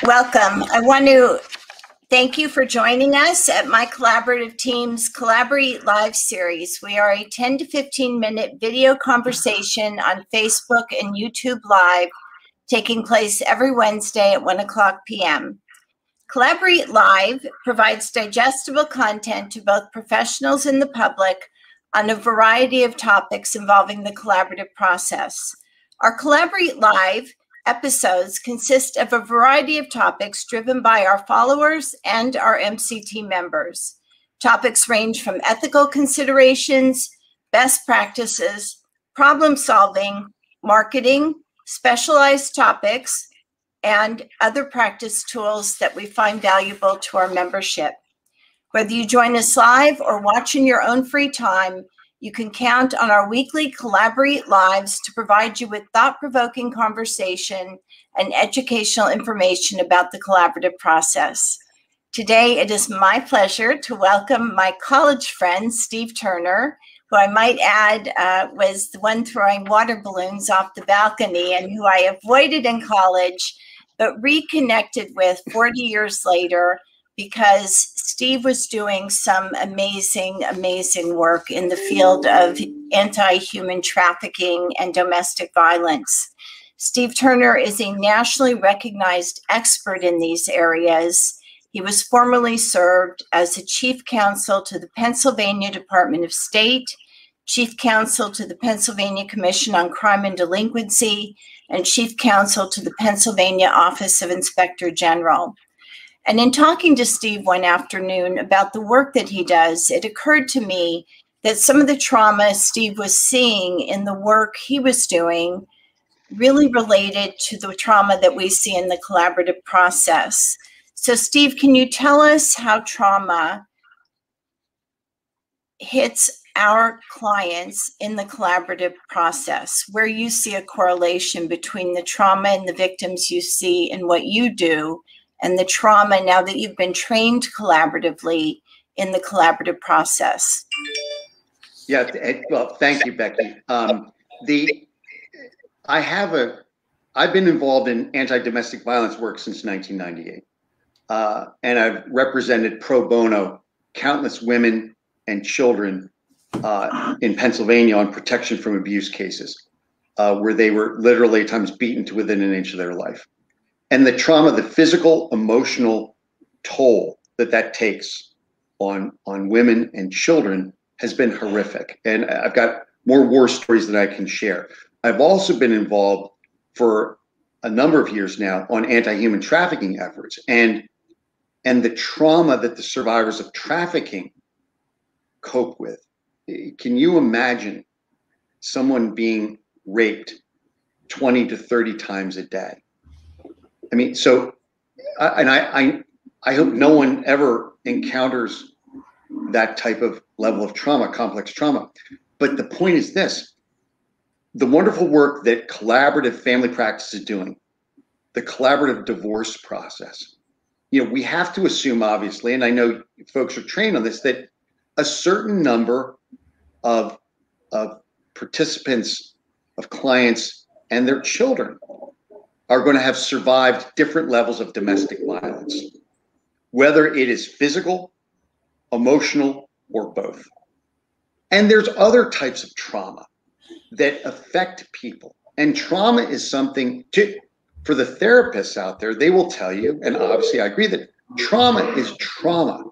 Welcome. I want to thank you for joining us at my collaborative team's CollaborEAT Live series. We are a 10 to 15 minute video conversation on Facebook and YouTube Live, taking place every Wednesday at 1:00 p.m. CollaborEAT Live provides digestible content to both professionals and the public on a variety of topics involving the collaborative process. Our CollaborEAT Live episodes consist of a variety of topics driven by our followers and our MCT members. Topics range from ethical considerations, best practices, problem solving, marketing, specialized topics, and other practice tools that we find valuable to our membership. Whether you join us live or watch in your own free time, you can count on our weekly CollaborEAT Lives to provide you with thought-provoking conversation and educational information about the collaborative process. Today, it is my pleasure to welcome my college friend, Steve Turner, who I might add was the one throwing water balloons off the balcony and who I avoided in college, but reconnected with 40 years later because Steve was doing some amazing, amazing work in the field of anti-human trafficking and domestic violence. Steve Turner is a nationally recognized expert in these areas. He was formerly served as the Chief Counsel to the Pennsylvania Department of State, Chief Counsel to the Pennsylvania Commission on Crime and Delinquency, and Chief Counsel to the Pennsylvania Office of Inspector General. And in talking to Steve one afternoon about the work that he does, it occurred to me that some of the trauma Steve was seeing in the work he was doing really related to the trauma that we see in the collaborative process. So Steve, can you tell us how trauma hits our clients in the collaborative process, where you see a correlation between the trauma and the victims you see in what you do and the trauma now that you've been trained collaboratively in the collaborative process? Yeah, well, thank you, Becky. I've been involved in anti-domestic violence work since 1998. And I've represented pro bono countless women and children in Pennsylvania on protection from abuse cases, where they were literally at times beaten to within an inch of their life. And the trauma, the physical, emotional toll that takes on women and children has been horrific. And I've got more war stories that I can share. I've also been involved for a number of years now on anti-human trafficking efforts and the trauma that the survivors of trafficking cope with. Can you imagine someone being raped 20 to 30 times a day? I mean, so, I hope no one ever encounters that type of level of trauma, complex trauma. But the point is this: the wonderful work that collaborative family practice is doing, the collaborative divorce process. You know, we have to assume, obviously, and I know folks are trained on this, that a certain number of participants, of clients and their children are going to have survived different levels of domestic violence, whether it is physical, emotional, or both. And there's other types of trauma that affect people. And trauma is something for the therapists out there, they will tell you, and obviously I agree, that trauma is trauma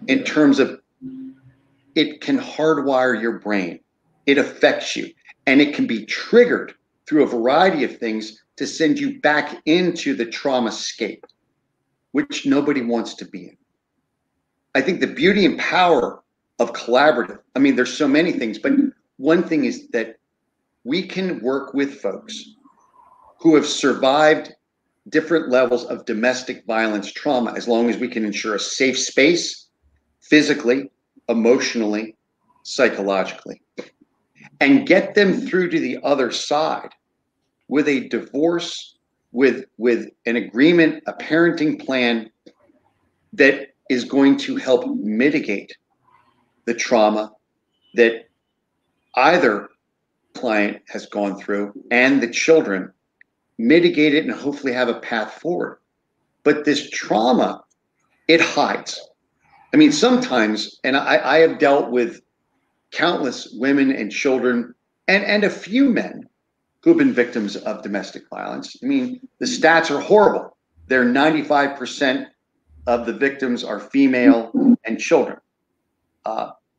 in terms of it can hardwire your brain. It affects you, and it can be triggered through a variety of things to send you back into the trauma scape, which nobody wants to be in. I think the beauty and power of collaborative, I mean, there's so many things, but one thing is that we can work with folks who have survived different levels of domestic violence trauma, as long as we can ensure a safe space, physically, emotionally, psychologically, and get them through to the other side with a divorce, with an agreement, a parenting plan that is going to help mitigate the trauma that either client has gone through and the children, mitigate it and hopefully have a path forward. But this trauma, it hides. I mean, sometimes, and I have dealt with countless women and children and a few men who've been victims of domestic violence. I mean, the stats are horrible. They're 95% of the victims are female and children.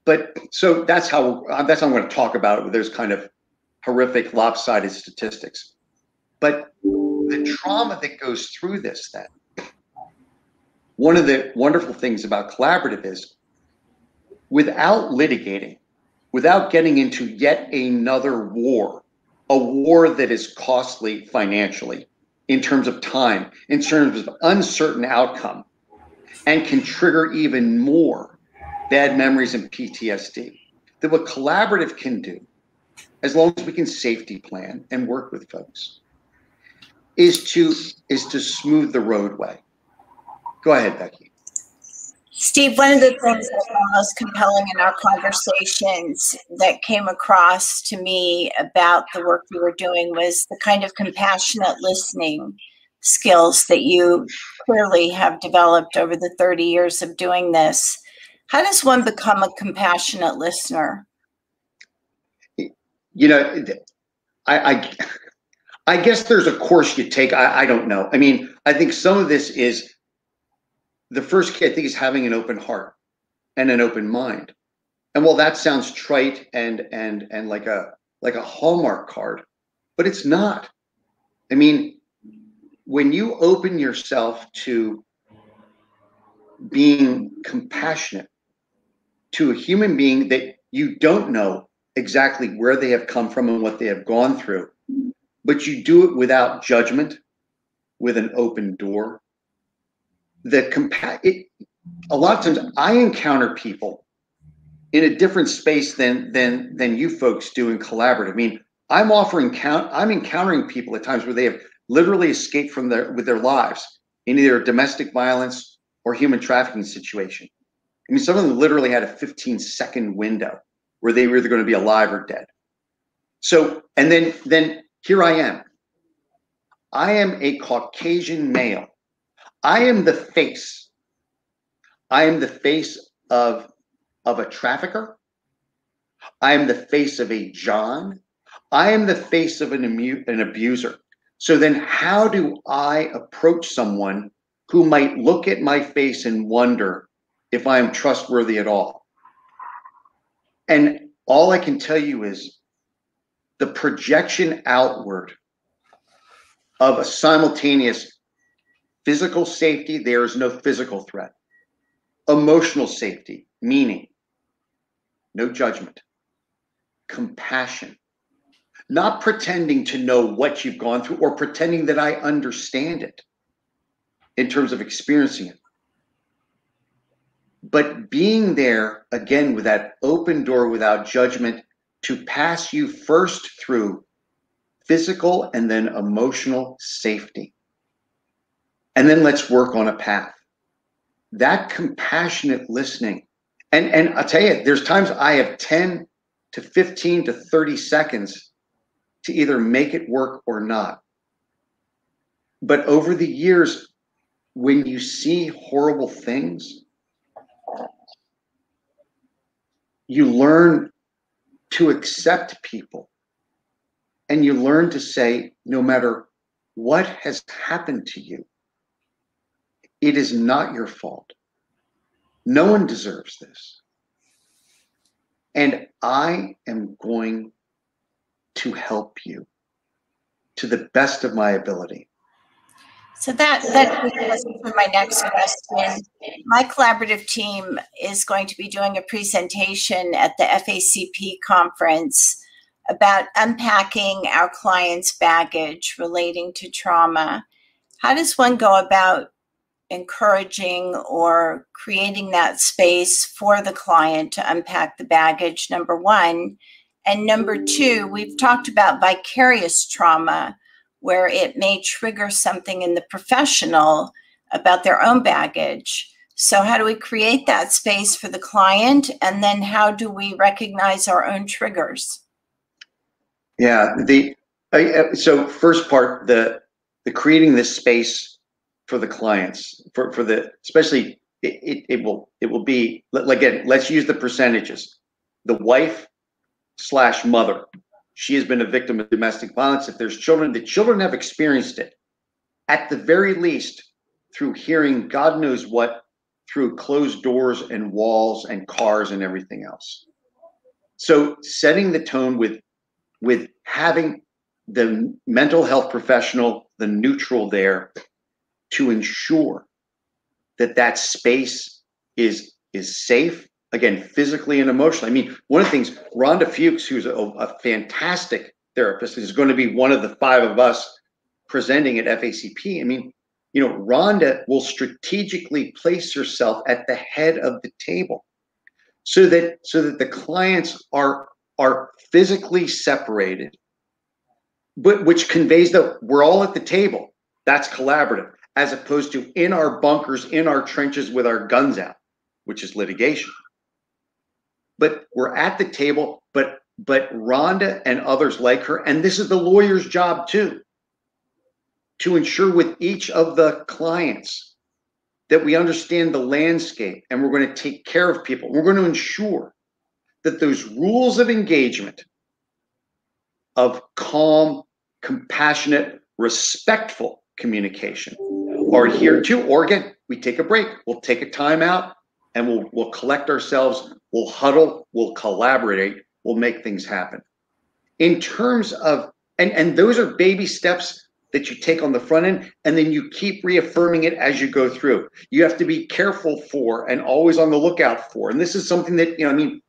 But so that's how I'm going to talk about it. There's kind of horrific, lopsided statistics. But the trauma that goes through this, then, one of the wonderful things about collaborative is, without litigating, without getting into yet another war, a war that is costly financially, in terms of time, in terms of uncertain outcome, and can trigger even more bad memories and PTSD, that what collaborative can do, as long as we can safety plan and work with folks, is to smooth the roadway. Go ahead, Becky. Steve, one of the things that was most compelling in our conversations that came across to me about the work we were doing was the kind of compassionate listening skills that you clearly have developed over the 30 years of doing this. How does one become a compassionate listener? You know, I guess there's a course you take. I don't know. I mean, I think some of this is, the first key, I think, is having an open heart and an open mind. And while that sounds trite and like a Hallmark card, but it's not. I mean, when you open yourself to being compassionate to a human being that you don't know exactly where they have come from and what they have gone through, but you do it without judgment, with an open door, a lot of times I encounter people in a different space than you folks do in collaborative. I mean, I'm encountering people at times where they have literally escaped from with their lives in either a domestic violence or human trafficking situation. I mean, some of them literally had a 15-second window where they were either going to be alive or dead. So, and then here I am. I am a Caucasian male. I am the face. I am the face of a trafficker. I am the face of a John. I am the face of an abuser. So then how do I approach someone who might look at my face and wonder if I am trustworthy at all? And all I can tell you is the projection outward of a simultaneous physical safety, there is no physical threat. Emotional safety, meaning no judgment, compassion, not pretending to know what you've gone through or pretending that I understand it in terms of experiencing it. But being there, again, with that open door without judgment, to pass you first through physical and then emotional safety. And then let's work on a path. That compassionate listening. And I'll tell you, there's times I have 10 to 15 to 30 seconds to either make it work or not. But over the years, when you see horrible things, you learn to accept people. And you learn to say, no matter what has happened to you, it is not your fault. No one deserves this. And I am going to help you to the best of my ability. So that leads us to my next question. My collaborative team is going to be doing a presentation at the FACP conference about unpacking our clients' baggage relating to trauma. How does one go about encouraging or creating that space for the client to unpack the baggage, number one? And number two, we've talked about vicarious trauma, where it may trigger something in the professional about their own baggage. So how do we create that space for the client? And then how do we recognize our own triggers? Yeah, so first part, the creating this space for the clients, for the, especially it will be, again, let's use the percentages. The wife / mother, she has been a victim of domestic violence. If there's children, the children have experienced it, at the very least, through hearing God knows what, through closed doors and walls and cars and everything else. So setting the tone with having the mental health professional, the neutral there, to ensure that that space is safe, again, physically and emotionally. I mean, one of the things, Rhonda Fuchs, who's a fantastic therapist, is going to be one of the 5 of us presenting at FACP. I mean, you know, Rhonda will strategically place herself at the head of the table so that the clients are physically separated, but which conveys that we're all at the table. That's collaborative, as opposed to in our bunkers, in our trenches with our guns out, which is litigation. But we're at the table, but Rhonda and others like her, and this is the lawyer's job too, to ensure with each of the clients that we understand the landscape and we're going to take care of people. We're going to ensure that those rules of engagement of calm, compassionate, respectful communication are adhered to. Or again, we take a break, we'll take a time out, and we'll collect ourselves, we'll huddle, we'll collaborate, we'll make things happen. In terms of, and those are baby steps that you take on the front end, and then you keep reaffirming it as you go through. You have to be careful for and always on the lookout for. And this is something that, you know, I mean,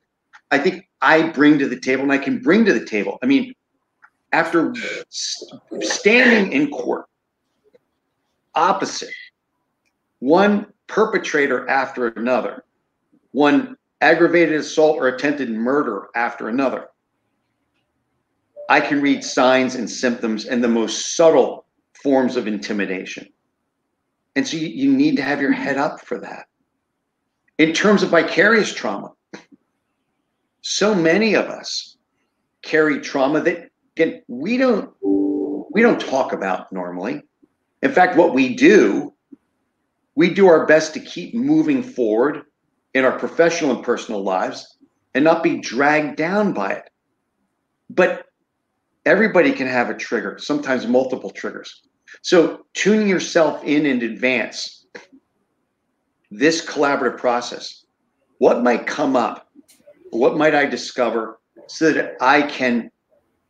I think I bring to the table, and I can bring to the table. I mean, after standing in court opposite one perpetrator after another, one aggravated assault or attempted murder after another, I can read signs and symptoms and the most subtle forms of intimidation. And so you need to have your head up for that. In terms of vicarious trauma, so many of us carry trauma that, again, we don't talk about normally. In fact, what we do our best to keep moving forward in our professional and personal lives and not be dragged down by it. But everybody can have a trigger, sometimes multiple triggers. So tuning yourself in advance, this collaborative process, what might come up, what might I discover, so that I can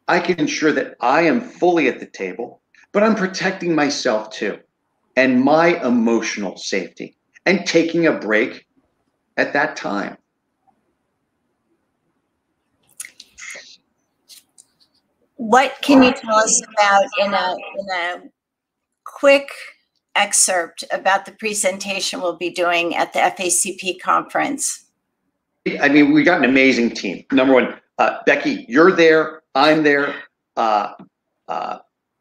ensure that I am fully at the table, but I'm protecting myself too, and my emotional safety, and taking a break at that time. What can you tell us about in a quick excerpt about the presentation we'll be doing at the FACP conference? I mean, we got an amazing team. Number one, Becky, you're there. I'm there.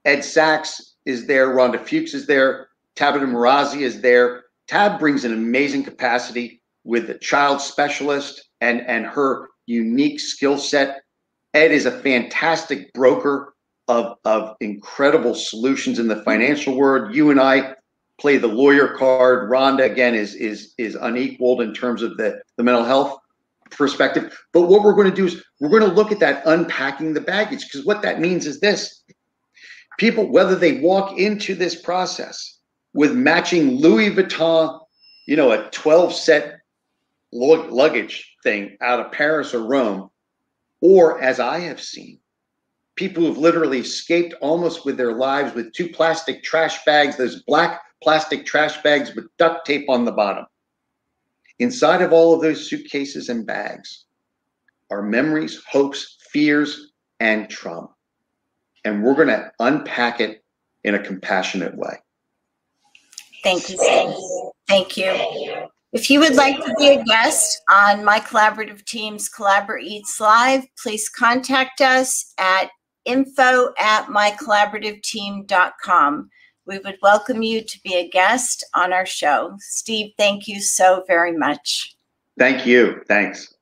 Ed Sachs is there. Rhonda Fuchs is there. Tabitha Marazi is there. Tab brings an amazing capacity with the child specialist and her unique skill set. Ed is a fantastic broker of incredible solutions in the financial world. You and I play the lawyer card. Rhonda, again, is unequaled in terms of the mental health perspective. But what we're going to do is we're going to look at that unpacking the baggage, because what that means is this. People, whether they walk into this process with matching Louis Vuitton, you know, a 12-set luggage thing out of Paris or Rome, or as I have seen, people who've literally escaped almost with their lives with 2 plastic trash bags, those black plastic trash bags with duct tape on the bottom. Inside of all of those suitcases and bags are memories, hopes, fears, and trauma. And we're going to unpack it in a compassionate way. Thank you, Steve. Thank you. If you would like to be a guest on my collaborative team's CollaborEAT Live, please contact us at info@mycollaborativeteam.com. We would welcome you to be a guest on our show. Steve, thank you so very much. Thank you. Thanks.